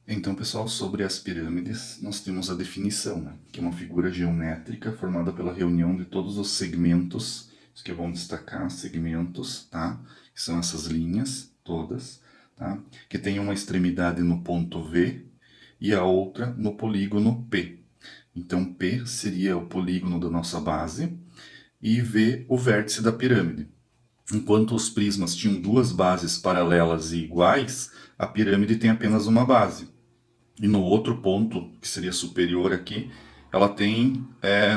Então, pessoal, sobre as pirâmides, nós temos a definição, né? Que é uma figura geométrica formada pela reunião de todos os segmentos, isso que é bom destacar, segmentos, tá? Que são essas linhas todas, tá? Que tem uma extremidade no ponto V e a outra no polígono P. Então, P seria o polígono da nossa base e V o vértice da pirâmide. Enquanto os prismas tinham duas bases paralelas e iguais, a pirâmide tem apenas uma base. E no outro ponto, que seria superior aqui, ela tem,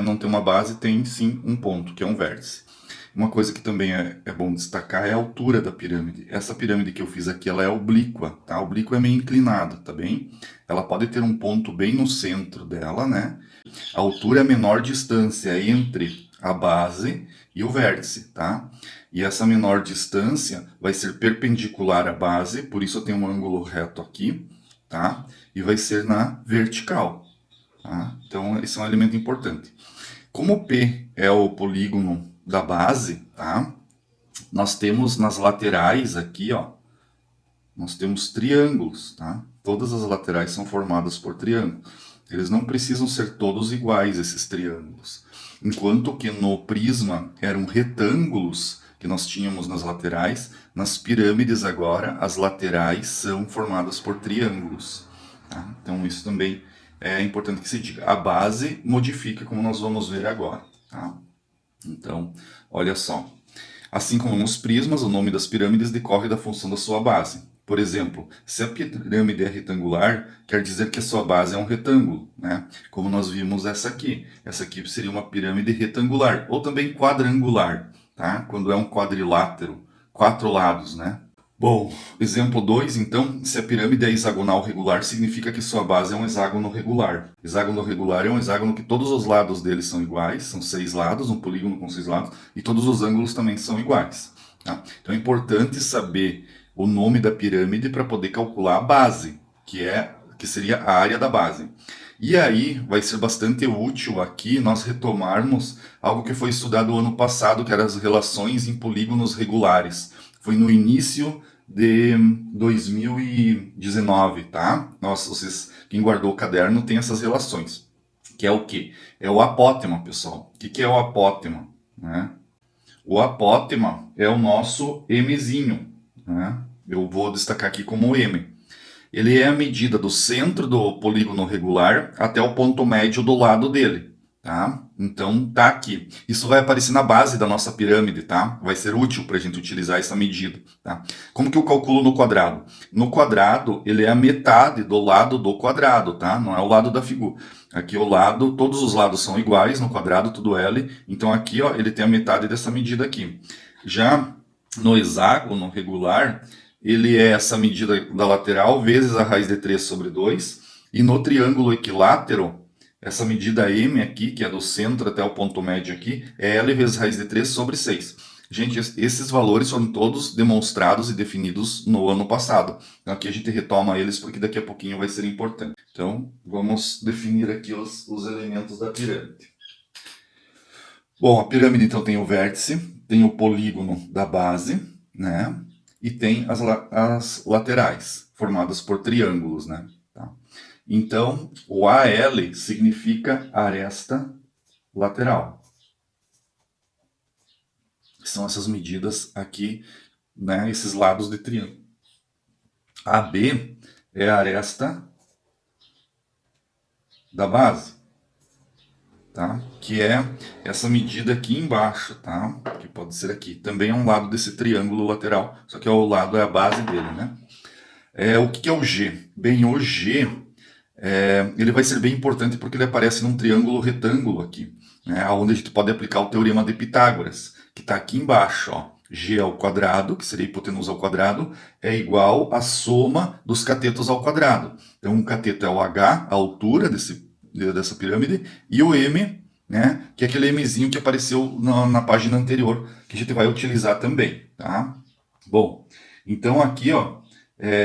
não tem uma base, tem sim um ponto, que é um vértice. Uma coisa que também é bom destacar é a altura da pirâmide. Essa pirâmide que eu fiz aqui, ela é oblíqua, tá? A oblíqua é meio inclinada, tá bem? Ela pode ter um ponto bem no centro dela, né? A altura é a menor distância entre a base e o vértice, tá? E essa menor distância vai ser perpendicular à base, por isso eu tenho um ângulo reto aqui, tá? E vai ser na vertical, tá? Então, esse é um elemento importante. Como P é o polígono da base, tá? Nós temos nas laterais aqui, ó, nós temos triângulos, tá? Todas as laterais são formadas por triângulos. Eles não precisam ser todos iguais, esses triângulos. Enquanto que no prisma eram retângulos que nós tínhamos nas laterais, nas pirâmides agora as laterais são formadas por triângulos. Tá? Então isso também é importante que se diga. A base modifica, como nós vamos ver agora. Tá? Então, olha só. Assim como nos prismas, o nome das pirâmides decorre da função da sua base. Por exemplo, se a pirâmide é retangular, quer dizer que a sua base é um retângulo, né? Como nós vimos essa aqui. Essa aqui seria uma pirâmide retangular, ou também quadrangular, tá? Quando é um quadrilátero, quatro lados, né? Bom, exemplo 2, então, se a pirâmide é hexagonal regular, significa que sua base é um hexágono regular. Hexágono regular é um hexágono que todos os lados dele são iguais, são 6 lados, um polígono com 6 lados, e todos os ângulos também são iguais. Tá? Então é importante saber o nome da pirâmide para poder calcular a base, que seria a área da base. E aí vai ser bastante útil aqui nós retomarmos algo que foi estudado ano passado, que eram as relações em polígonos regulares. Foi no início de 2019, tá? Nossa, quem guardou o caderno tem essas relações. Que é o quê? É o apótema, pessoal. O que é o apótema? Né? O apótema é o nosso Mzinho, né? Eu vou destacar aqui como M. Ele é a medida do centro do polígono regular até o ponto médio do lado dele, tá? Então tá aqui. Isso vai aparecer na base da nossa pirâmide, tá? Vai ser útil para a gente utilizar essa medida, tá? Como que eu calculo no quadrado? No quadrado, ele é a metade do lado do quadrado, tá? Não é o lado da figura. Aqui o lado, todos os lados são iguais no quadrado, tudo L. Então aqui, ó, ele tem a metade dessa medida aqui. Já no hexágono regular, ele é essa medida da lateral vezes a raiz de 3 sobre 2. E no triângulo equilátero, essa medida M aqui, que é do centro até o ponto médio aqui, é L vezes raiz de 3 sobre 6. Gente, esses valores foram todos demonstrados e definidos no ano passado. Então aqui a gente retoma eles porque daqui a pouquinho vai ser importante. Então vamos definir aqui os elementos da pirâmide. Bom, a pirâmide então tem o vértice, tem o polígono da base, né? E tem as laterais, formadas por triângulos, né? Tá? Então, o AL significa aresta lateral. São essas medidas aqui, né? Esses lados de triângulo. AB é a aresta da base, tá? Que é essa medida aqui embaixo, tá? Que pode ser aqui. Também é um lado desse triângulo lateral, só que o lado é a base dele, né? O que é o G? Bem, o G ele vai ser bem importante porque ele aparece num triângulo retângulo aqui, né? Onde a gente pode aplicar o teorema de Pitágoras, que está aqui embaixo, ó. G ao quadrado, que seria hipotenusa ao quadrado, é igual à soma dos catetos ao quadrado. Então, um cateto é o H, a altura dessa pirâmide, e o M, né, que é aquele Mzinho que apareceu na página anterior, que a gente vai utilizar também. Tá? Bom, então aqui ó,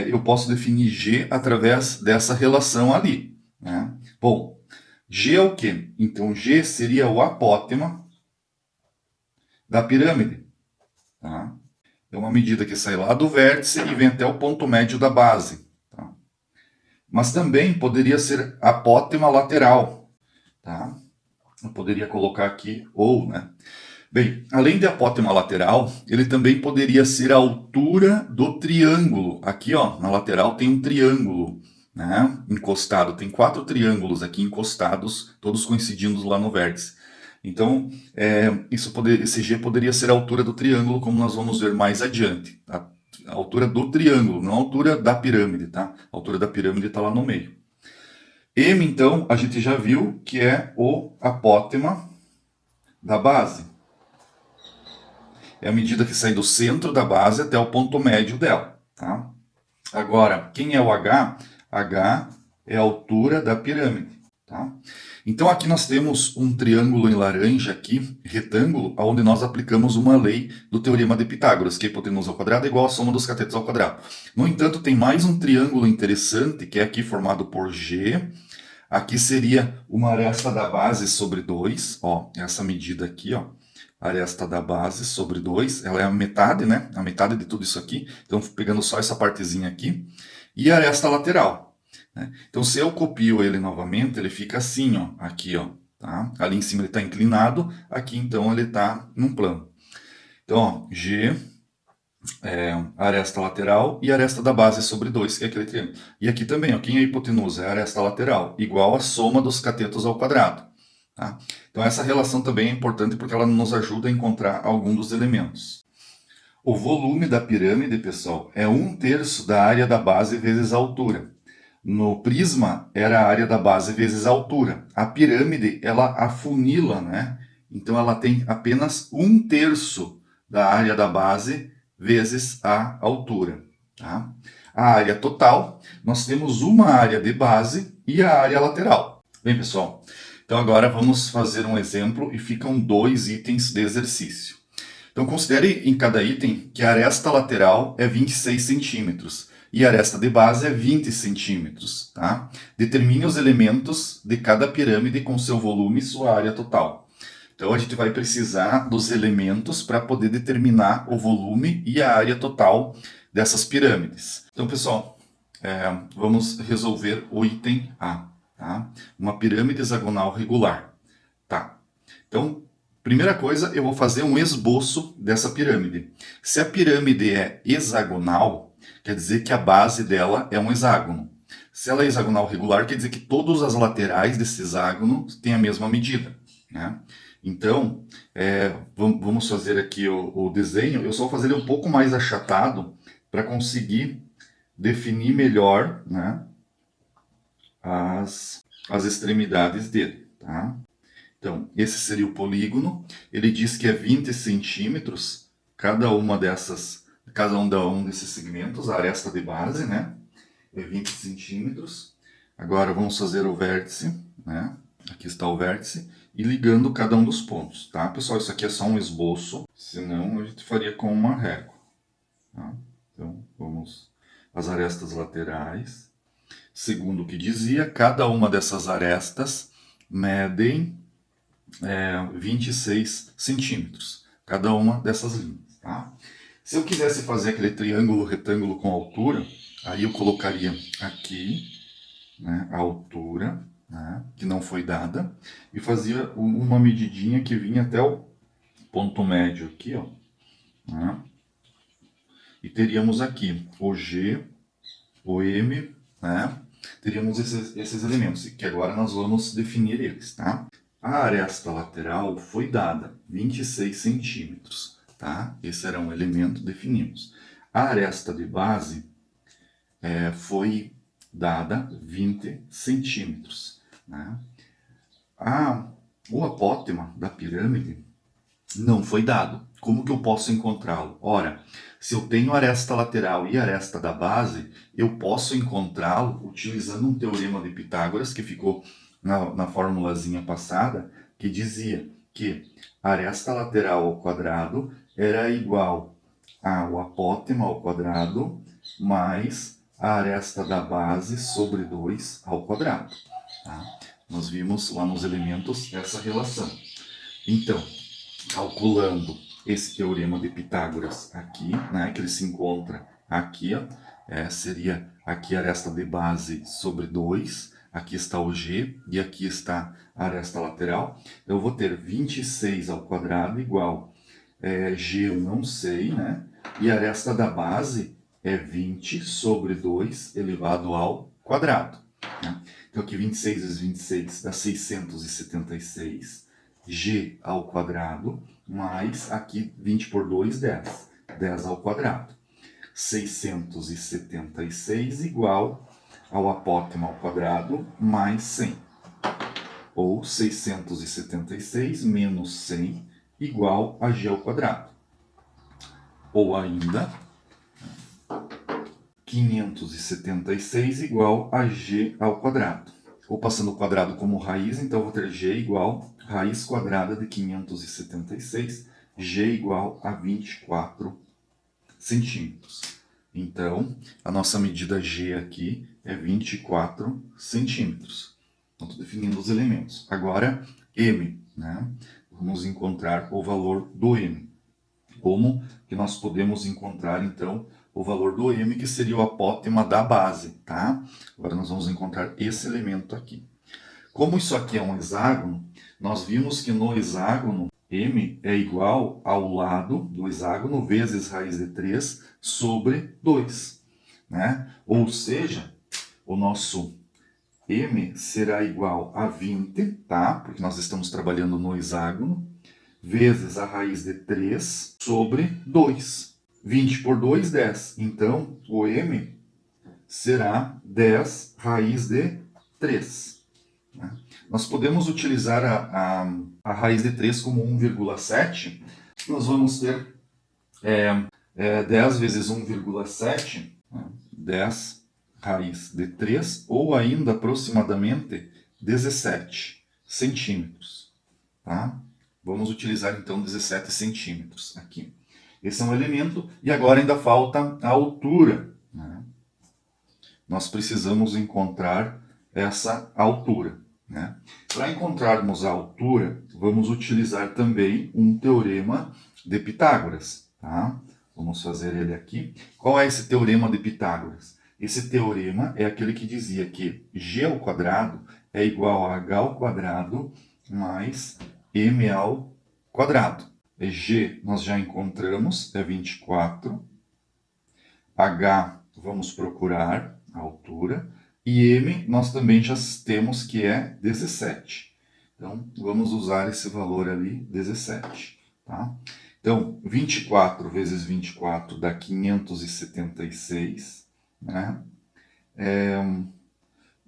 eu posso definir G através dessa relação ali. Né? Bom, G é o quê? Então G seria o apótema da pirâmide. Tá? É uma medida que sai lá do vértice e vem até o ponto médio da base. Tá? Mas também poderia ser apótema lateral, tá? Eu poderia colocar aqui ou, né? Bem, além de apótema lateral, ele também poderia ser a altura do triângulo. Aqui, ó, na lateral tem um triângulo, né, encostado. Tem 4 triângulos aqui encostados, todos coincidindo lá no vértice. Então, esse G poderia ser a altura do triângulo, como nós vamos ver mais adiante. A altura do triângulo, não a altura da pirâmide, tá? A altura da pirâmide está lá no meio. M, então, a gente já viu que é o apótema da base. É a medida que sai do centro da base até o ponto médio dela, tá? Agora, quem é o H? H é a altura da pirâmide, tá? Então aqui nós temos um triângulo em laranja aqui, retângulo, onde nós aplicamos uma lei do teorema de Pitágoras, que a hipotenusa ao quadrado é igual à soma dos catetos ao quadrado. No entanto, tem mais um triângulo interessante, que é aqui formado por G. Aqui seria uma aresta da base sobre 2, ó, essa medida aqui, ó. Aresta da base sobre 2, ela é a metade, né? A metade de tudo isso aqui. Então, pegando só essa partezinha aqui. E a aresta lateral, né? Então, se eu copio ele novamente, ele fica assim, ó. Aqui, ó. Tá? Ali em cima ele está inclinado, aqui então ele está num plano. Então, ó, G, aresta lateral e aresta da base sobre 2, que é aquele triângulo. E aqui também, ó, quem é a hipotenusa? É a aresta lateral, igual a soma dos catetos ao quadrado. Tá? Então essa relação também é importante porque ela nos ajuda a encontrar algum dos elementos. O volume da pirâmide, pessoal, é 1/3 da área da base vezes a altura. No prisma era a área da base vezes a altura. A pirâmide, ela afunila, né? Então ela tem apenas 1/3 da área da base vezes a altura. Tá? A área total, nós temos uma área de base e a área lateral. Bem, pessoal, então agora vamos fazer um exemplo e ficam 2 itens de exercício. Então considere em cada item que a aresta lateral é 26 centímetros e a aresta de base é 20 centímetros. Tá? Determine os elementos de cada pirâmide com seu volume e sua área total. Então a gente vai precisar dos elementos para poder determinar o volume e a área total dessas pirâmides. Então, pessoal, vamos resolver o item A. Tá? Uma pirâmide hexagonal regular. Tá. Então, primeira coisa, eu vou fazer um esboço dessa pirâmide. Se a pirâmide é hexagonal, quer dizer que a base dela é um hexágono. Se ela é hexagonal regular, quer dizer que todas as laterais desse hexágono têm a mesma medida, né? Então, vamos fazer aqui o desenho. Eu só vou fazer ele um pouco mais achatado para conseguir definir melhor, né, as extremidades dele. Tá? Então, esse seria o polígono. Ele diz que é 20 centímetros cada um desses segmentos, a aresta de base, né? É 20 centímetros. Agora vamos fazer o vértice, né? Aqui está o vértice, e ligando cada um dos pontos, tá? Pessoal, isso aqui é só um esboço, senão a gente faria com uma régua. Tá? Então, vamos às arestas laterais. Segundo o que dizia, cada uma dessas arestas medem 26 centímetros, cada uma dessas linhas. Tá? Se eu quisesse fazer aquele triângulo retângulo com altura, aí eu colocaria aqui, né, a altura, né, que não foi dada, e fazia uma medidinha que vinha até o ponto médio aqui, ó, né, e teríamos aqui o G, o M, né, teríamos esses elementos, que agora nós vamos definir eles, tá? A aresta lateral foi dada 26 centímetros, tá? Esse era um elemento, definimos. A aresta de base foi dada 20 centímetros, né? O apótema da pirâmide não foi dado. Como que eu posso encontrá-lo? Ora, se eu tenho aresta lateral e aresta da base, eu posso encontrá-lo utilizando um teorema de Pitágoras que ficou na formulazinha passada, que dizia que a aresta lateral ao quadrado era igual ao apótema ao quadrado mais a aresta da base sobre 2 ao quadrado. Tá? Nós vimos lá nos elementos essa relação. Então, calculando esse teorema de Pitágoras aqui, né, que ele se encontra aqui, ó, seria aqui a aresta de base sobre 2, aqui está o G e aqui está a aresta lateral. Eu vou ter 26 ao quadrado igual G eu não sei, né? E a aresta da base é 20 sobre 2 elevado ao quadrado. Né? Então aqui 26 vezes 26 dá 676 G ao quadrado, mais aqui 20 por 2, 10. 10 ao quadrado. 676 igual ao apótema ao quadrado mais 100. Ou 676 menos 100 igual a G ao quadrado. Ou ainda 576 igual a G ao quadrado. Ou passando o quadrado como raiz, então eu vou ter G igual a raiz quadrada de 576, G igual a 24 centímetros. Então, a nossa medida G aqui é 24 centímetros. Então, estou definindo os elementos. Agora, M, né? Vamos encontrar o valor do M. Como que nós podemos encontrar, então, o valor do M, que seria o apótema da base, tá? Agora nós vamos encontrar esse elemento aqui. Como isso aqui é um hexágono, nós vimos que no hexágono, M é igual ao lado do hexágono vezes raiz de 3 sobre 2, né? Ou seja, o nosso M será igual a 20, tá? Porque nós estamos trabalhando no hexágono, vezes a raiz de 3 sobre 2. 20 por 2, 10. Então, o M será 10 raiz de 3. Né? Nós podemos utilizar a raiz de 3 como 1,7. Nós vamos ter 10 vezes 1,7, né? 10 raiz de 3, ou ainda aproximadamente 17 centímetros. Tá? Vamos utilizar então 17 centímetros aqui. Esse é um elemento, e agora ainda falta a altura. Né? Nós precisamos encontrar essa altura. Né? Para encontrarmos a altura, vamos utilizar também um teorema de Pitágoras. Tá? Vamos fazer ele aqui. Qual é esse teorema de Pitágoras? Esse teorema é aquele que dizia que g ao quadrado é igual a h ao quadrado mais m ao quadrado. G nós já encontramos, é 24. H vamos procurar a altura. E M nós também já temos que é 17. Então, vamos usar esse valor ali, 17. Tá? Então, 24 vezes 24 dá 576, né?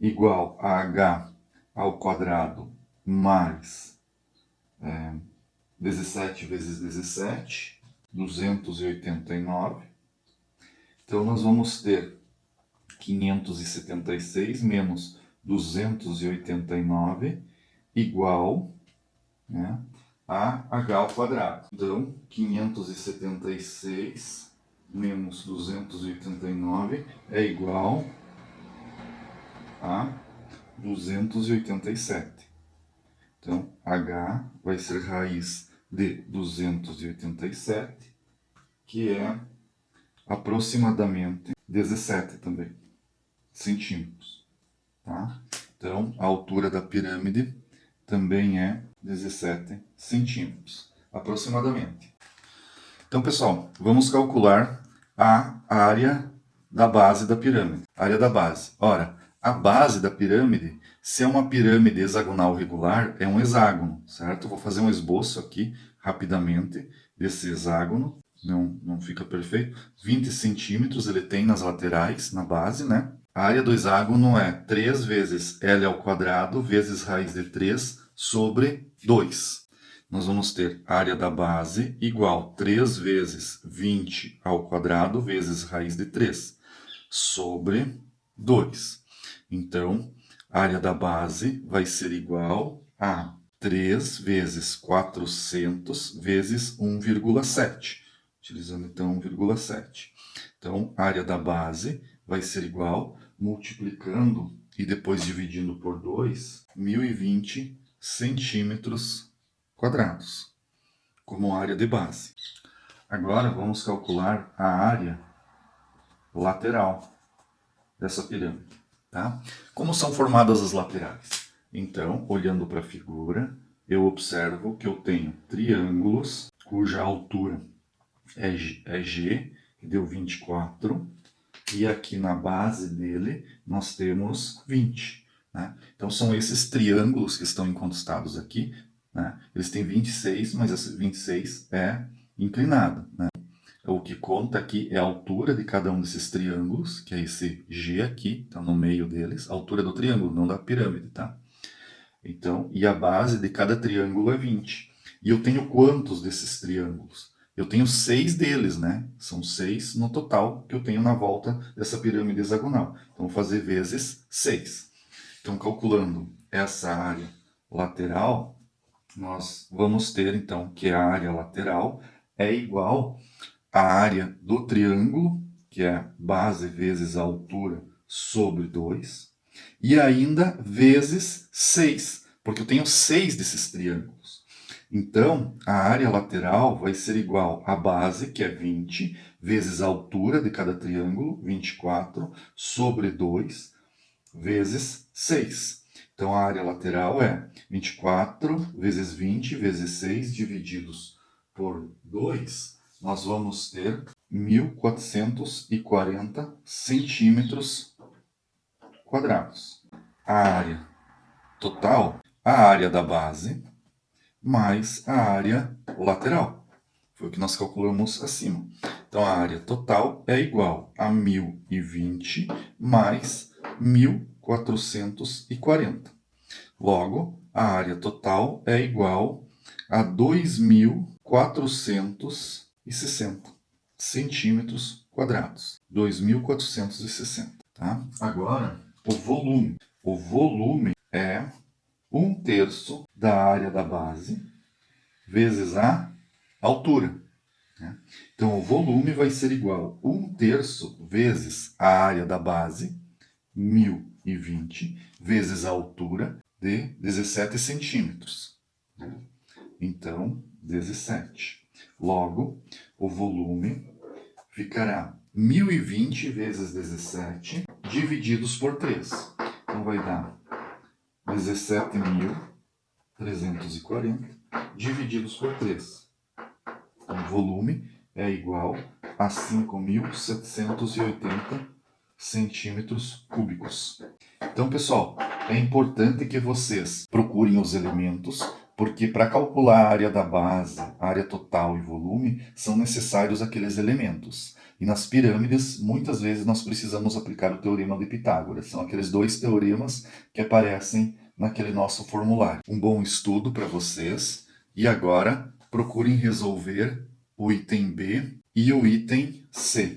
Igual a H ao quadrado mais 17 vezes 17, 289. Então, nós vamos ter 576 menos 289 igual, né, a h ao quadrado. Então, 576 menos 289 é igual a 287. Então, h vai ser raiz de 287, que é aproximadamente 17 também centímetros. Tá? Então, a altura da pirâmide também é 17 centímetros, aproximadamente. Então, pessoal, vamos calcular a área da base da pirâmide. Área da base. Ora, a base da pirâmide, se é uma pirâmide hexagonal regular, é um hexágono, certo? Vou fazer um esboço aqui, rapidamente, desse hexágono. Não fica perfeito. 20 centímetros ele tem nas laterais, na base, né? A área do hexágono é 3 vezes L ao quadrado vezes raiz de 3 sobre 2. Nós vamos ter a área da base igual 3 vezes 20 ao quadrado vezes raiz de 3 sobre 2. Então, a área da base vai ser igual a 3 vezes 400 vezes 1,7. Utilizando então 1,7. Então, a área da base vai ser igual, multiplicando e depois dividindo por 2, 1020 centímetros quadrados, como área de base. Agora vamos calcular a área lateral. dessa pirâmide, tá? Como são formadas as laterais? Então, olhando para a figura, eu observo que eu tenho triângulos cuja altura é G, que deu 24, e aqui na base dele nós temos 20. Né? Então são esses triângulos que estão encostados aqui, né? Eles têm 26, mas esse 26 é inclinado. Né? O que conta aqui é a altura de cada um desses triângulos, que é esse G aqui, está no meio deles, a altura do triângulo, não da pirâmide, tá? Então, e a base de cada triângulo é 20. E eu tenho quantos desses triângulos? Eu tenho 6 deles, né? São 6 no total que eu tenho na volta dessa pirâmide hexagonal. Então, vou fazer vezes 6. Então, calculando essa área lateral, nós vamos ter, então, que a área lateral é igual à área do triângulo, que é base vezes a altura sobre 2, e ainda vezes 6, porque eu tenho 6 desses triângulos. Então, a área lateral vai ser igual à base, que é 20, vezes a altura de cada triângulo, 24, sobre 2, vezes 6. Então, a área lateral é 24 vezes 20 vezes 6 divididos por 2, nós vamos ter 1.440 centímetros quadrados. A área total, a área da base, mais a área lateral. Foi o que nós calculamos acima. Então, a área total é igual a 1.020 mais 1.440. Logo, a área total é igual a 2.460 centímetros quadrados. 2.460, tá? Agora, o volume. O volume é 1/3 da área da base vezes a altura. Né? Então, o volume vai ser igual a 1/3 vezes a área da base, 1.020, vezes a altura de 17 centímetros. Então, 17. Logo, o volume ficará 1.020 vezes 17 divididos por 3. Então, vai dar 17.340 divididos por 3. Então, o volume é igual a 5.780 centímetros cúbicos. Então, pessoal, é importante que vocês procurem os elementos, porque para calcular a área da base, a área total e volume, são necessários aqueles elementos. E nas pirâmides, muitas vezes nós precisamos aplicar o teorema de Pitágoras. São aqueles 2 teoremas que aparecem naquele nosso formulário. Um bom estudo para vocês. E agora, procurem resolver o item B e o item C.